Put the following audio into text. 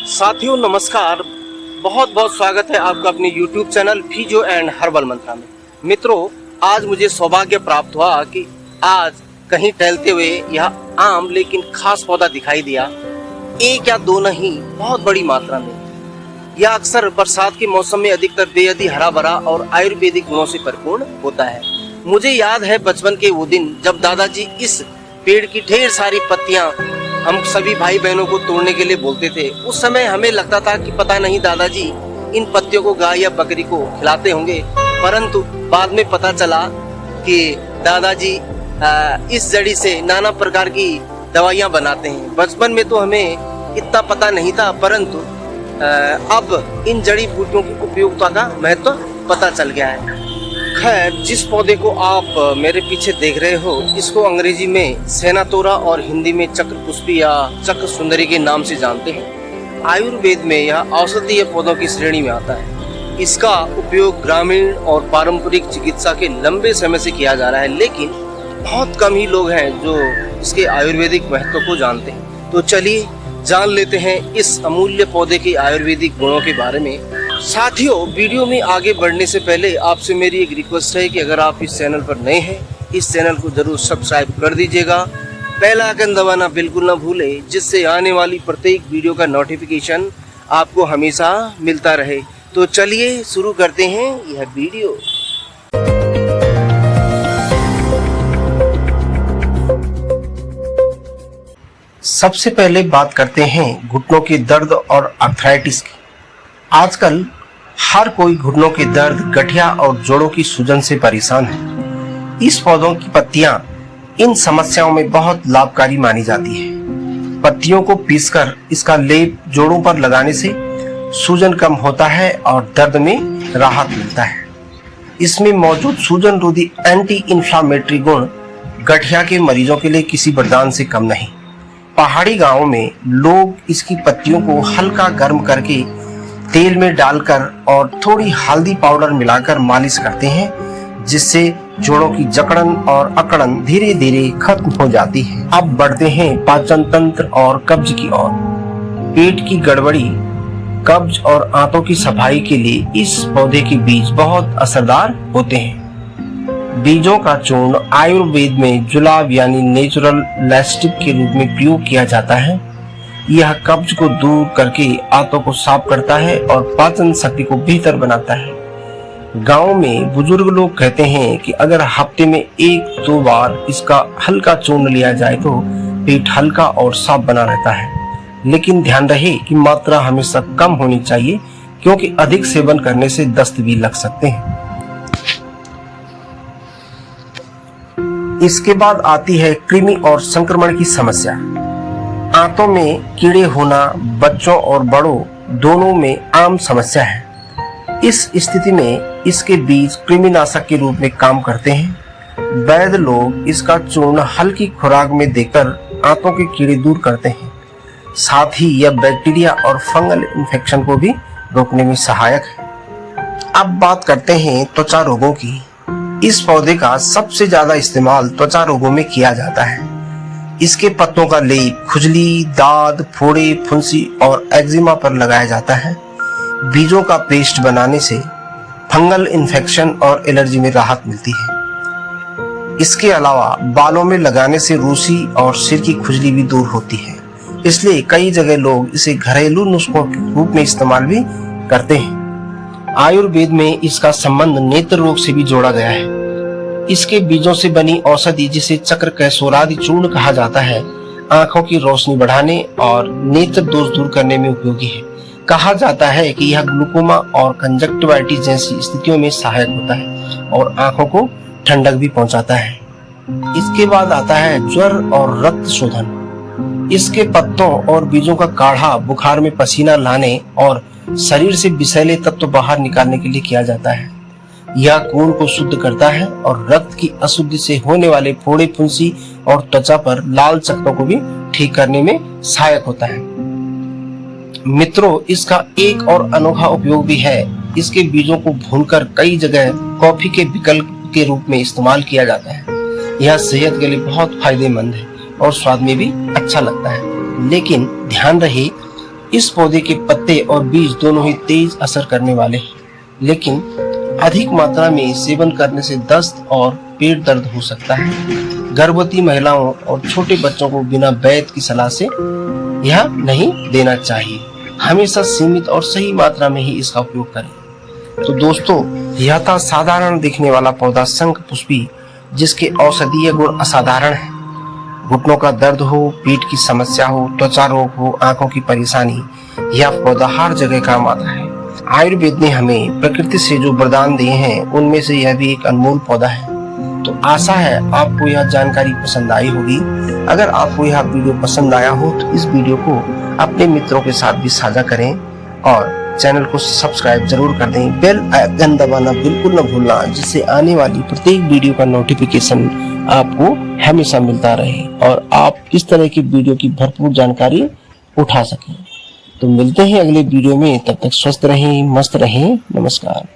साथियों नमस्कार, बहुत बहुत स्वागत है आपका अपने YouTube channel physio and herbal Mantra में। मित्रों, आज मुझे सौभाग्य प्राप्त हुआ कि आज कहीं टहलते हुए यह आम लेकिन खास पौधा दिखाई दिया। एक या दो नहीं, बहुत बड़ी मात्रा में। यह अक्सर बरसात के मौसम में अधिकतर बेहद ही हरा भरा और आयुर्वेदिक गुणों से परिपूर्ण होता है। मुझे याद है बचपन के वो दिन जब दादाजी इस पेड़ की ढेर सारी पत्तियां हम सभी भाई बहनों को तोड़ने के लिए बोलते थे। उस समय हमें लगता था कि पता नहीं दादाजी इन पत्तियों को गाय या बकरी को खिलाते होंगे, परंतु बाद में पता चला कि दादाजी इस जड़ी से नाना प्रकार की दवाइयां बनाते हैं। बचपन में तो हमें इतना पता नहीं था, परंतु अब इन जड़ी बूटियों की उपयोगिता का महत्व पता चल गया है। खैर, जिस पौधे को आप मेरे पीछे देख रहे हो, इसको अंग्रेजी में सेनातोरा और हिंदी में चक्र पुष्पी या चक्र सुंदरी के नाम से जानते हैं। आयुर्वेद में यह औषधीय पौधों की श्रेणी में आता है। इसका उपयोग ग्रामीण और पारंपरिक चिकित्सा के लंबे समय से किया जा रहा है, लेकिन बहुत कम ही लोग हैं जो इसके आयुर्वेदिक महत्व को जानते हैं। तो चलिए जान लेते हैं इस अमूल्य पौधे के आयुर्वेदिक गुणों के बारे में। साथियों, वीडियो में आगे बढ़ने से पहले आपसे मेरी एक रिक्वेस्ट है कि अगर आप इस चैनल पर नए हैं, इस चैनल को जरूर सब्सक्राइब कर दीजिएगा। बेल आइकन दबाना बिल्कुल ना भूलें, जिससे आने वाली प्रत्येक वीडियो का नोटिफिकेशन आपको हमेशा मिलता रहे। तो चलिए शुरू करते हैं यह वीडियो। सबसे पहले बात करते हैं घुटनों के दर्द और आर्थराइटिस की। आजकल हर कोई घुटनों के दर्द, गठिया और जोड़ों की सूजन से परेशान है। इस पौधों की पत्तियां इन समस्याओं में बहुत लाभकारी मानी जाती है। पत्तियों को पीसकर इसका लेप जोड़ों पर लगाने से सूजन कम होता है और दर्द में राहत मिलता है। इसमें मौजूद सूजन रोधी एंटी इंफ्लामेटरी गुण गठिया के मरीजों के लिए किसी वरदान से कम नहीं। पहाड़ी गांवों में लोग इसकी पत्तियों को हल्का गर्म करके तेल में डालकर और थोड़ी हल्दी पाउडर मिलाकर मालिश करते हैं, जिससे जोड़ों की जकड़न और अकड़न धीरे धीरे खत्म हो जाती है। अब बढ़ते हैं पाचन तंत्र और कब्ज की ओर। पेट की गड़बड़ी, कब्ज और आंतों की सफाई के लिए इस पौधे के बीज बहुत असरदार होते हैं। बीजों का चूर्ण आयुर्वेद में जुलाब यानी नेचुरल लैक्सेटिव के रूप में प्रयोग किया जाता है। यह कब्ज को दूर करके आंतों को साफ करता है और पाचन शक्ति को बेहतर बनाता है। गांव में बुजुर्ग लोग कहते हैं कि अगर हफ्ते में 1-2 बार इसका हल्का चूर्ण लिया जाए तो पेट हल्का और साफ बना रहता है। लेकिन ध्यान रहे कि मात्रा हमेशा कम होनी चाहिए, क्योंकि अधिक सेवन करने से दस्त भी लग सकते हैं। इसके बाद आती है कृमि और संक्रमण की समस्या। आंतों में कीड़े होना बच्चों और बड़ों दोनों में आम समस्या है। इस स्थिति में इसके बीज कृमिनाशक के रूप में काम करते हैं। वैद्य लोग इसका चूर्ण हल्की खुराक में देकर आंतों के कीड़े दूर करते हैं। साथ ही यह बैक्टीरिया और फंगल इन्फेक्शन को भी रोकने में सहायक है। अब बात करते हैं त्वचा रोगों की। इस पौधे का सबसे ज्यादा इस्तेमाल त्वचा रोगों में किया जाता है। इसके पत्तों का लेप खुजली, दाद, फोड़े, फुंसी और एक्जिमा पर लगाया जाता है। बीजों का पेस्ट बनाने से फंगल इन्फेक्शन और एलर्जी में राहत मिलती है। इसके अलावा बालों में लगाने से रूसी और सिर की खुजली भी दूर होती है। इसलिए कई जगह लोग इसे घरेलू नुस्खों के रूप में इस्तेमाल भी करते हैं। आयुर्वेद में इसका संबंध नेत्र रोग से भी जोड़ा गया है। इसके बीजों से बनी औषधि, जिसे चक्र कैसोरादि चूर्ण कहा जाता है, आंखों की रोशनी बढ़ाने और नेत्र दोष दूर करने में उपयोगी है। कहा जाता है कि यह ग्लूकोमा और कंजक्टिवाइटिस जैसी स्थितियों में सहायक होता है और आंखों को ठंडक भी पहुंचाता है। इसके बाद आता है ज्वर और रक्त शोधन। इसके पत्तों और बीजों का काढ़ा बुखार में पसीना लाने और शरीर से विषैले तत्व बाहर निकालने के लिए किया जाता है। यह खून को शुद्ध करता है और रक्त की अशुद्धि से होने वाले फोड़े, फुंसी और त्वचा पर लाल चकत्तों को भी ठीक करने में सहायक होता है। मित्रों, इसका एक और अनोखा उपयोग भी है। इसके बीजों को भूनकर कई जगह कॉफी के विकल्प के रूप में इस्तेमाल किया जाता है। यह सेहत के लिए बहुत फायदेमंद है और स्वाद में भी अच्छा लगता है। लेकिन ध्यान रहे, इस पौधे के पत्ते और बीज दोनों ही तेज असर करने वाले हैं, लेकिन अधिक मात्रा में सेवन करने से दस्त और पेट दर्द हो सकता है। गर्भवती महिलाओं और छोटे बच्चों को बिना वैद्य की सलाह से यह नहीं देना चाहिए। हमेशा सीमित और सही मात्रा में ही इसका उपयोग करें। तो दोस्तों, यह था साधारण दिखने वाला पौधा शंखपुष्पी, जिसके औषधीय गुण असाधारण हैं। घुटनों का दर्द हो, पेट की समस्या हो, त्वचा रोग हो, आंखों की परेशानी, यह पौधा हर जगह काम आता है। आयुर्वेद ने हमें प्रकृति से जो वरदान दिए हैं, उनमें से यह भी एक अनमोल पौधा है। तो आशा है आपको यह जानकारी पसंद आई होगी। अगर आपको यह वीडियो पसंद आया हो तो इस वीडियो को अपने मित्रों के साथ भी साझा करें और चैनल को सब्सक्राइब जरूर कर दें। बेल आइकन दबाना बिल्कुल न भूलना, जिससे आने वाली प्रत्येक वीडियो का नोटिफिकेशन आपको हमेशा मिलता रहे और आप इस तरह की वीडियो की भरपूर जानकारी उठा सकें। तो मिलते हैं अगले वीडियो में, तब तक स्वस्थ रहें, मस्त रहें। नमस्कार।